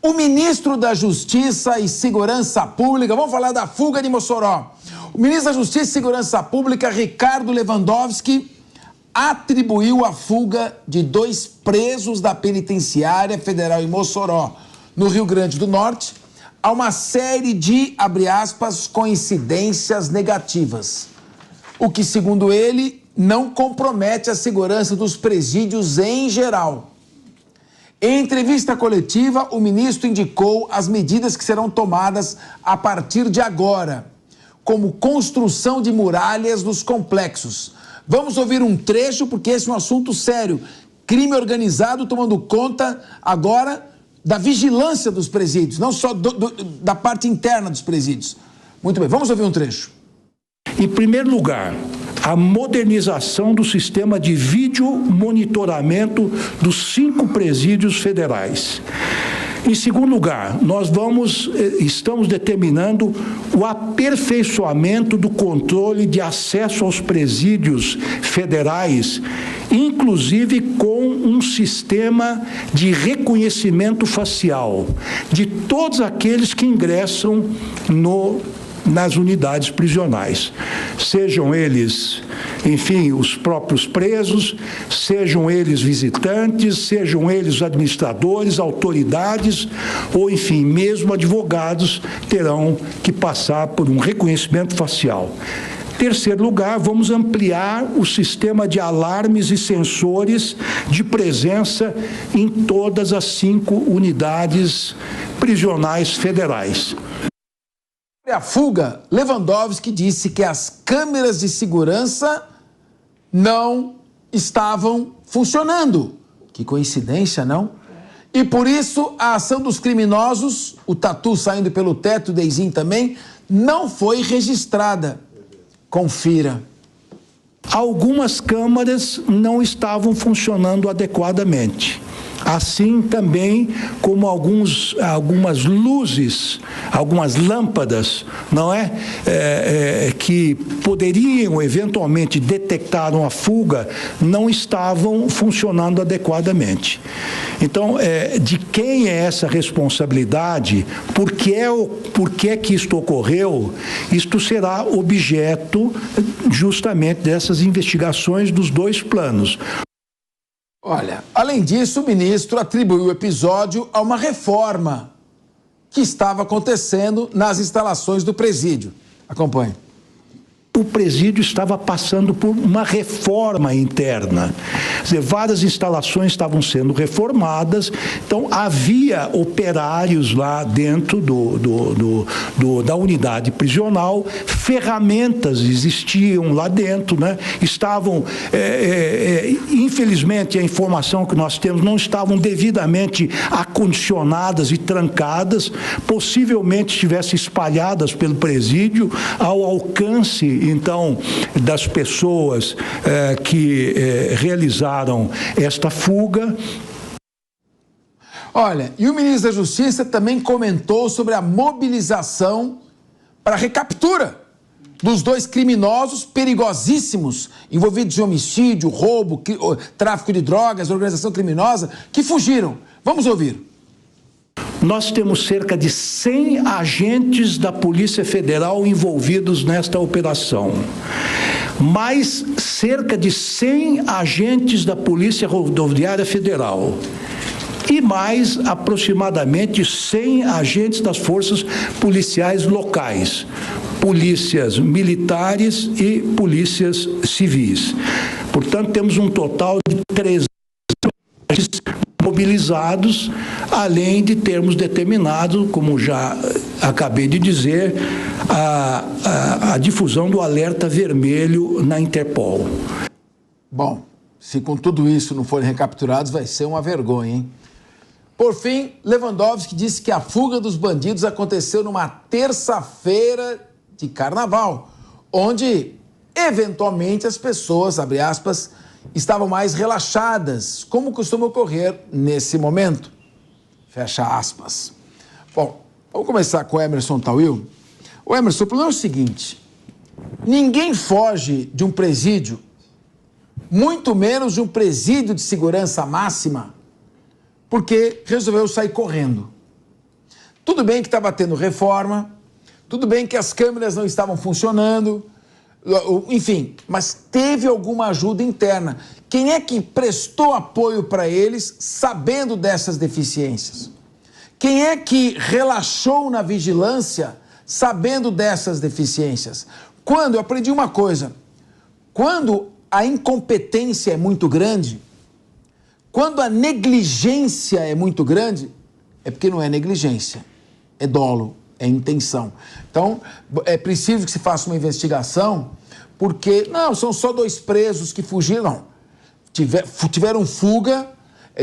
O ministro da Justiça e Segurança Pública, vamos falar da fuga de Mossoró. O ministro da Justiça e Segurança Pública, Ricardo Lewandowski, atribuiu a fuga de 2 presos da penitenciária federal em Mossoró, no Rio Grande do Norte, a uma série de, abre aspas, coincidências negativas. O que, segundo ele, não compromete a segurança dos presídios em geral. Em entrevista coletiva, o ministro indicou as medidas que serão tomadas a partir de agora, como construção de muralhas nos complexos. Vamos ouvir um trecho, porque esse é um assunto sério. Crime organizado tomando conta agora da vigilância dos presídios, não só da parte interna dos presídios. Muito bem, vamos ouvir um trecho. Em primeiro lugar, a modernização do sistema de vídeo monitoramento dos 5 presídios federais. Em segundo lugar, nós estamos determinando o aperfeiçoamento do controle de acesso aos presídios federais, inclusive com um sistema de reconhecimento facial de todos aqueles que ingressam nas unidades prisionais, sejam eles, enfim, os próprios presos, sejam eles visitantes, sejam eles administradores, autoridades, ou enfim, mesmo advogados terão que passar por um reconhecimento facial. Terceiro lugar, vamos ampliar o sistema de alarmes e sensores de presença em todas as 5 unidades prisionais federais. A fuga, Lewandowski disse que as câmeras de segurança não estavam funcionando. Que coincidência, não? E por isso a ação dos criminosos, o Tatu saindo pelo teto, o Deizinho também, não foi registrada. Confira. Algumas câmeras não estavam funcionando adequadamente. Assim também como algumas luzes, algumas lâmpadas, não é? Que poderiam eventualmente detectar uma fuga, não estavam funcionando adequadamente. Então, de quem é essa responsabilidade? Por que que isto ocorreu? Isto será objeto justamente dessas investigações dos 2 planos. Olha, além disso, o ministro atribuiu o episódio a uma reforma que estava acontecendo nas instalações do presídio. Acompanhe. O presídio estava passando por uma reforma interna. Quer dizer, várias instalações estavam sendo reformadas, então havia operários lá dentro da unidade prisional, ferramentas existiam lá dentro, né? Estavam, infelizmente, a informação que nós temos não estavam devidamente acondicionadas e trancadas, possivelmente estivessem espalhadas pelo presídio ao alcance então das pessoas que realizaram esta fuga. Olha, e o ministro da Justiça também comentou sobre a mobilização para a recaptura dos 2 criminosos perigosíssimos envolvidos em homicídio, roubo, tráfico de drogas, organização criminosa, que fugiram. Vamos ouvir. Nós temos cerca de 100 agentes da Polícia Federal envolvidos nesta operação. Mais cerca de 100 agentes da Polícia Rodoviária Federal. E mais aproximadamente 100 agentes das forças policiais locais, polícias militares e polícias civis. Portanto, temos um total de 300 agentes mobilizados, além de termos determinado, como já acabei de dizer, a difusão do alerta vermelho na Interpol. Bom, se com tudo isso não forem recapturados, vai ser uma vergonha, hein? Por fim, Lewandowski disse que a fuga dos bandidos aconteceu numa terça-feira de carnaval, onde, eventualmente, as pessoas, abre aspas, estavam mais relaxadas, como costuma ocorrer nesse momento. Fecha aspas. Bom, vamos começar com o Emerson Tawil. O Emerson, o problema é o seguinte: ninguém foge de um presídio, muito menos de um presídio de segurança máxima, porque resolveu sair correndo. Tudo bem que estava tendo reforma, tudo bem que as câmeras não estavam funcionando, enfim, mas teve alguma ajuda interna. Quem é que prestou apoio para eles sabendo dessas deficiências? Quem é que relaxou na vigilância sabendo dessas deficiências? Quando eu aprendi uma coisa, quando a incompetência é muito grande, quando a negligência é muito grande, é porque não é negligência, é dolo, é intenção. Então, é preciso que se faça uma investigação, porque, não, são só 2 presos que fugiram, não. Tiveram fuga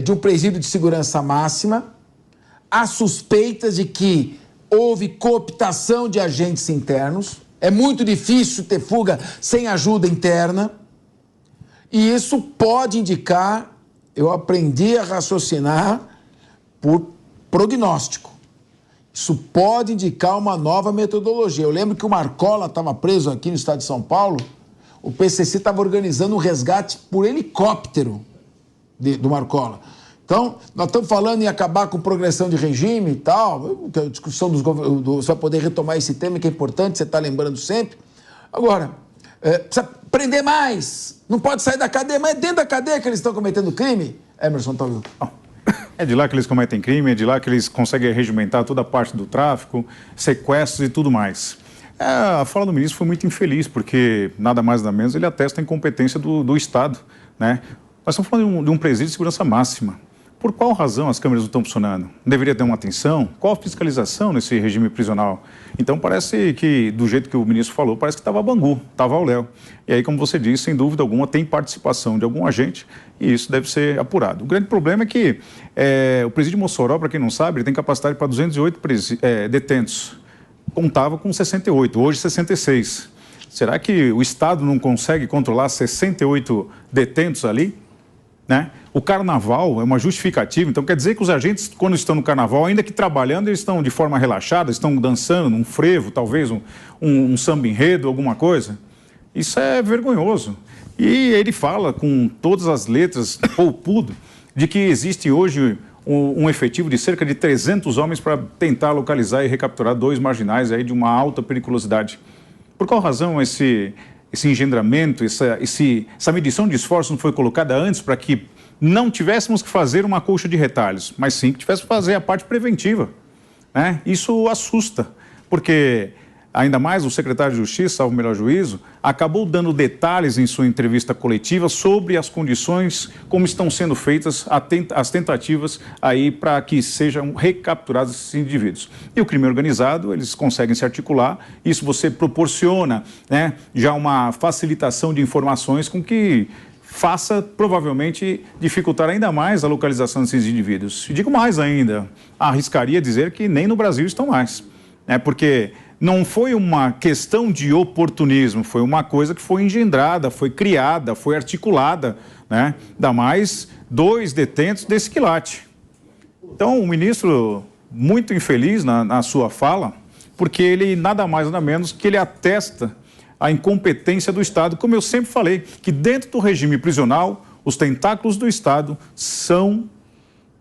de um presídio de segurança máxima, há suspeitas de que houve cooptação de agentes internos, é muito difícil ter fuga sem ajuda interna, e isso pode indicar, eu aprendi a raciocinar por prognóstico. Isso pode indicar uma nova metodologia. Eu lembro que o Marcola estava preso aqui no estado de São Paulo, o PCC estava organizando um resgate por helicóptero do Marcola. Então, nós estamos falando em acabar com progressão de regime e tal, que a discussão você vai poder retomar esse tema que é importante, você está lembrando sempre. Agora, precisa prender mais, não pode sair da cadeia, mas é dentro da cadeia que eles estão cometendo crime, Emerson Tawil. É de lá que eles cometem crime, é de lá que eles conseguem regimentar toda a parte do tráfico, sequestros e tudo mais. A fala do ministro foi muito infeliz, porque nada mais nada menos ele atesta a incompetência do Estado, né? Nós estamos falando de um presídio de segurança máxima. Por qual razão as câmeras não estão funcionando? Deveria ter uma atenção? Qual a fiscalização nesse regime prisional? Então parece que, do jeito que o ministro falou, parece que estava a Bangu, estava ao léu. E aí, como você disse, sem dúvida alguma, tem participação de algum agente e isso deve ser apurado. O grande problema é que o presídio de Mossoró, para quem não sabe, ele tem capacidade para 208 detentos. Contava com 68, hoje 66. Será que o Estado não consegue controlar 68 detentos ali? Né? O carnaval é uma justificativa, então quer dizer que os agentes, quando estão no carnaval, ainda que trabalhando, eles estão de forma relaxada, estão dançando num frevo, talvez um samba enredo, alguma coisa. Isso é vergonhoso. E ele fala com todas as letras, poupudo, de que existe hoje um efetivo de cerca de 300 homens para tentar localizar e recapturar 2 marginais aí de uma alta periculosidade. Por qual razão esse engendramento, essa medição de esforço não foi colocada antes para que não tivéssemos que fazer uma colcha de retalhos, mas sim que tivéssemos que fazer a parte preventiva, né? Isso assusta, porque ainda mais o secretário de Justiça, salvo o melhor juízo, acabou dando detalhes em sua entrevista coletiva sobre as condições, como estão sendo feitas as tentativas aí para que sejam recapturados esses indivíduos. E o crime organizado, eles conseguem se articular, isso você proporciona, né, já uma facilitação de informações com que faça, provavelmente, dificultar ainda mais a localização desses indivíduos. E digo mais ainda, arriscaria dizer que nem no Brasil estão mais, né, porque não foi uma questão de oportunismo, foi uma coisa que foi engendrada, foi criada, foi articulada, né? Ainda mais 2 detentos desse quilate. Então, o ministro, muito infeliz na sua fala, porque ele nada mais nada menos que ele atesta a incompetência do Estado, como eu sempre falei, que dentro do regime prisional, os tentáculos do Estado são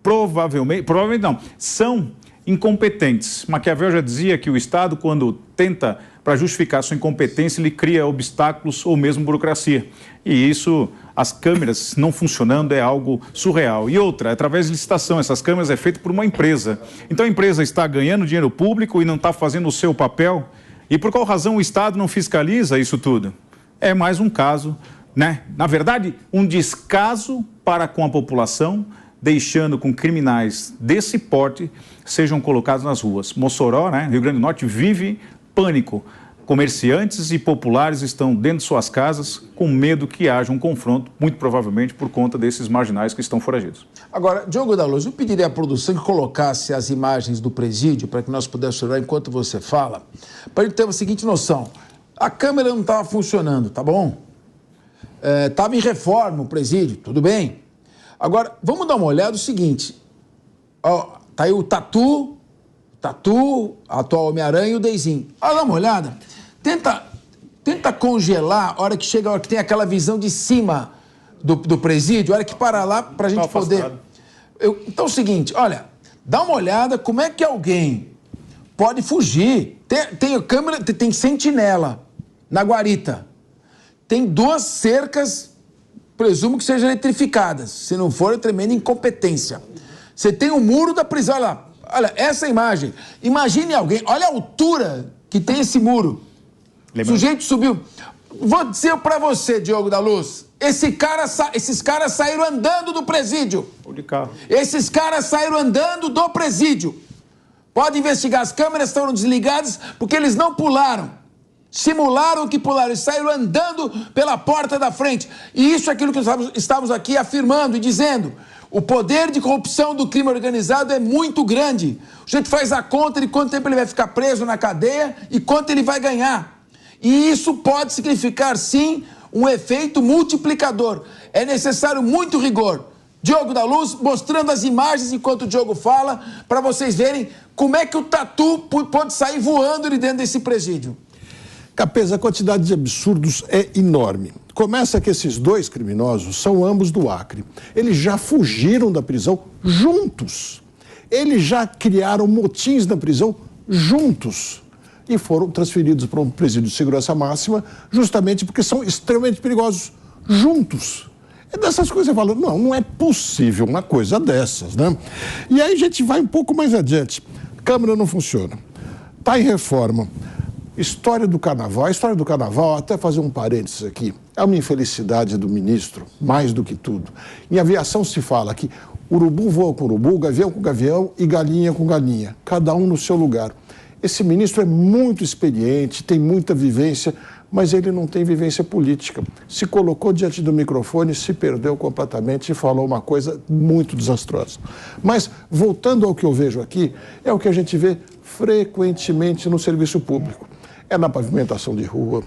provavelmente não, são incompetentes. Maquiavel já dizia que o Estado, quando tenta, para justificar sua incompetência, ele cria obstáculos ou mesmo burocracia. E isso, as câmeras não funcionando é algo surreal. E outra, através de licitação, essas câmeras é feito por uma empresa. Então a empresa está ganhando dinheiro público e não está fazendo o seu papel. E por qual razão o Estado não fiscaliza isso tudo? É mais um caso, né? Na verdade, um descaso para com a população, deixando com criminais desse porte sejam colocados nas ruas. Mossoró, né, Rio Grande do Norte, vive pânico. Comerciantes e populares estão dentro de suas casas com medo que haja um confronto, muito provavelmente por conta desses marginais que estão foragidos. Agora, Diogo da Luz, eu pediria à produção que colocasse as imagens do presídio para que nós pudéssemos olhar enquanto você fala, para a gente ter a seguinte noção. A câmera não estava funcionando, tá bom? Estava em reforma o presídio, tudo bem? Agora, vamos dar uma olhada no seguinte. Ó, tá aí o Tatu, atual Homem-Aranha e o Deizinho. Olha, dá uma olhada. Tenta congelar a hora que chega, a hora que tem aquela visão de cima do presídio, a hora que para lá pra gente poder... Então é o seguinte, olha, dá uma olhada como é que alguém pode fugir. Tem câmera, tem sentinela na guarita. Tem 2 cercas, presumo que sejam eletrificadas. Se não for, é tremenda incompetência. Você tem o muro da prisão, olha essa imagem. Imagine alguém, olha a altura que tem esse muro. O sujeito subiu. Vou dizer pra você, Diogo da Luz, esses caras saíram andando do presídio. Ou de carro. Esses caras saíram andando do presídio. Pode investigar, as câmeras foram desligadas porque eles não pularam. Simularam que pularam e saíram andando pela porta da frente. E isso é aquilo que nós estamos aqui afirmando e dizendo. O poder de corrupção do crime organizado é muito grande. A gente faz a conta de quanto tempo ele vai ficar preso na cadeia e quanto ele vai ganhar. E isso pode significar, sim, um efeito multiplicador. É necessário muito rigor. Diogo da Luz, mostrando as imagens enquanto o Diogo fala, para vocês verem como é que o Tatu pode sair voando de dentro desse presídio. Capeza, a quantidade de absurdos é enorme. Começa que esses 2 criminosos são ambos do Acre. Eles já fugiram da prisão juntos. Eles já criaram motins na prisão juntos. E foram transferidos para um presídio de segurança máxima justamente porque são extremamente perigosos juntos. É dessas coisas que você fala, não é possível uma coisa dessas, né? E aí a gente vai um pouco mais adiante. Câmara não funciona. Está em reforma. História do carnaval. A história do carnaval, até fazer um parênteses aqui, é uma infelicidade do ministro, mais do que tudo. Em aviação se fala que urubu voa com urubu, gavião com gavião e galinha com galinha. Cada um no seu lugar. Esse ministro é muito experiente, tem muita vivência, mas ele não tem vivência política. Se colocou diante do microfone, se perdeu completamente e falou uma coisa muito desastrosa. Mas, voltando ao que eu vejo aqui, é o que a gente vê frequentemente no serviço público. É na pavimentação de rua.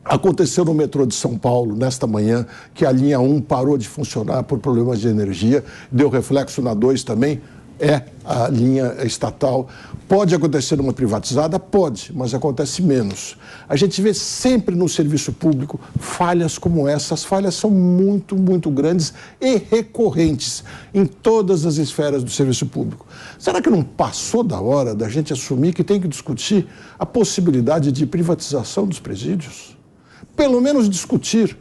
Aconteceu no metrô de São Paulo, nesta manhã, que a linha 1 parou de funcionar por problemas de energia, deu reflexo na 2 também, é a linha estatal. Pode acontecer numa privatizada? Pode, mas acontece menos. A gente vê sempre no serviço público falhas como essa. As falhas são muito, muito grandes e recorrentes em todas as esferas do serviço público. Será que não passou da hora da gente assumir que tem que discutir a possibilidade de privatização dos presídios? Pelo menos discutir.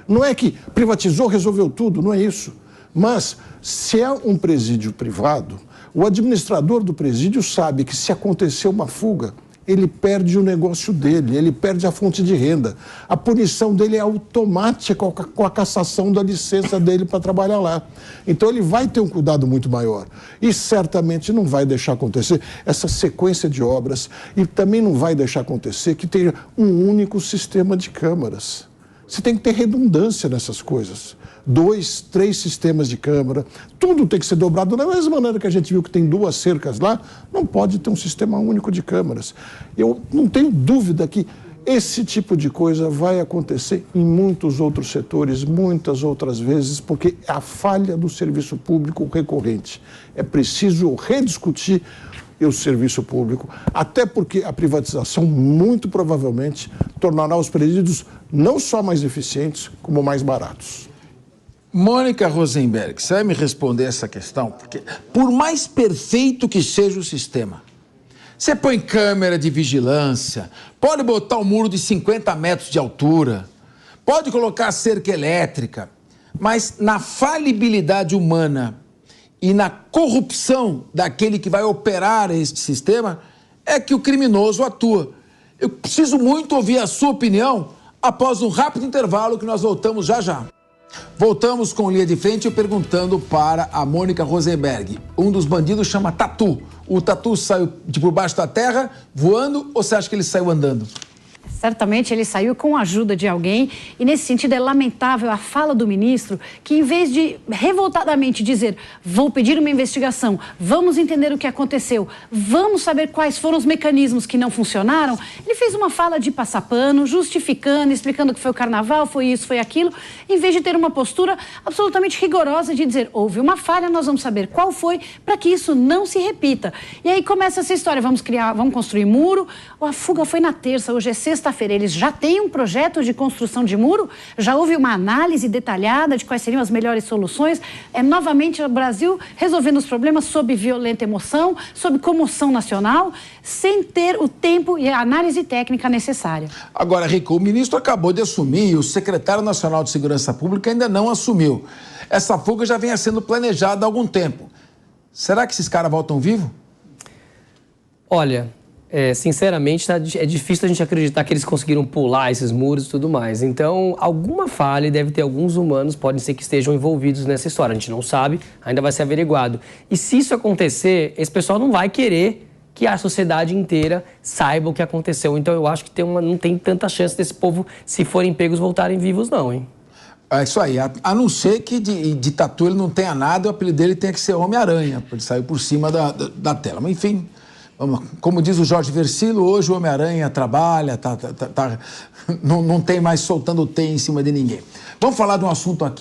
Não é que privatizou, resolveu tudo, não é isso. Mas, se é um presídio privado, o administrador do presídio sabe que se acontecer uma fuga, ele perde o negócio dele, ele perde a fonte de renda. A punição dele é automática com a cassação da licença dele para trabalhar lá. Então ele vai ter um cuidado muito maior. E certamente não vai deixar acontecer essa sequência de obras e também não vai deixar acontecer que tenha um único sistema de câmaras. Você tem que ter redundância nessas coisas. 2, 3 sistemas de câmara, tudo tem que ser dobrado. Da mesma maneira que a gente viu que tem 2 cercas lá, não pode ter um sistema único de câmaras. Eu não tenho dúvida que esse tipo de coisa vai acontecer em muitos outros setores, muitas outras vezes, porque é a falha do serviço público recorrente. É preciso rediscutir o serviço público, até porque a privatização, muito provavelmente, tornará os presídios não só mais eficientes, como mais baratos. Mônica Rosenberg, você vai me responder essa questão? Porque, por mais perfeito que seja o sistema, você põe câmera de vigilância, pode botar um muro de 50 metros de altura, pode colocar cerca elétrica, mas na falibilidade humana e na corrupção daquele que vai operar este sistema, é que o criminoso atua. Eu preciso muito ouvir a sua opinião após um rápido intervalo que nós voltamos já já. Voltamos com linha de frente perguntando para a Mônica Rosenberg. Um dos bandidos chama Tatu. O Tatu saiu de por baixo da terra voando ou você acha que ele saiu andando? Certamente ele saiu com a ajuda de alguém e, nesse sentido, é lamentável a fala do ministro que, em vez de revoltadamente dizer vou pedir uma investigação, vamos entender o que aconteceu, vamos saber quais foram os mecanismos que não funcionaram, ele fez uma fala de passar pano, justificando, explicando que foi o carnaval, foi isso, foi aquilo, em vez de ter uma postura absolutamente rigorosa de dizer houve uma falha, nós vamos saber qual foi para que isso não se repita. E aí começa essa história, vamos construir muro, a fuga foi na terça, hoje é sexta, sexta-feira. Eles já têm um projeto de construção de muro? Já houve uma análise detalhada de quais seriam as melhores soluções? É novamente o Brasil resolvendo os problemas sob violenta emoção, sob comoção nacional, sem ter o tempo e a análise técnica necessária. Agora, Rico, o ministro acabou de assumir e o secretário nacional de Segurança Pública ainda não assumiu. Essa fuga já vinha sendo planejada há algum tempo. Será que esses caras voltam vivos? Olha, sinceramente, é difícil a gente acreditar que eles conseguiram pular esses muros e tudo mais. Então, alguma falha, deve ter alguns humanos, podem ser que estejam envolvidos nessa história. A gente não sabe, ainda vai ser averiguado. E se isso acontecer, esse pessoal não vai querer que a sociedade inteira saiba o que aconteceu. Então, eu acho que não tem tanta chance desse povo, se forem pegos, voltarem vivos, não, hein? É isso aí. A não ser que de tatu ele não tenha nada, o apelido dele tenha que ser Homem-Aranha, porque ele saiu por cima da tela. Mas, enfim, como diz o Jorge Versilo, hoje o Homem-Aranha trabalha, não tem mais soltando teia em cima de ninguém. Vamos falar de um assunto aqui.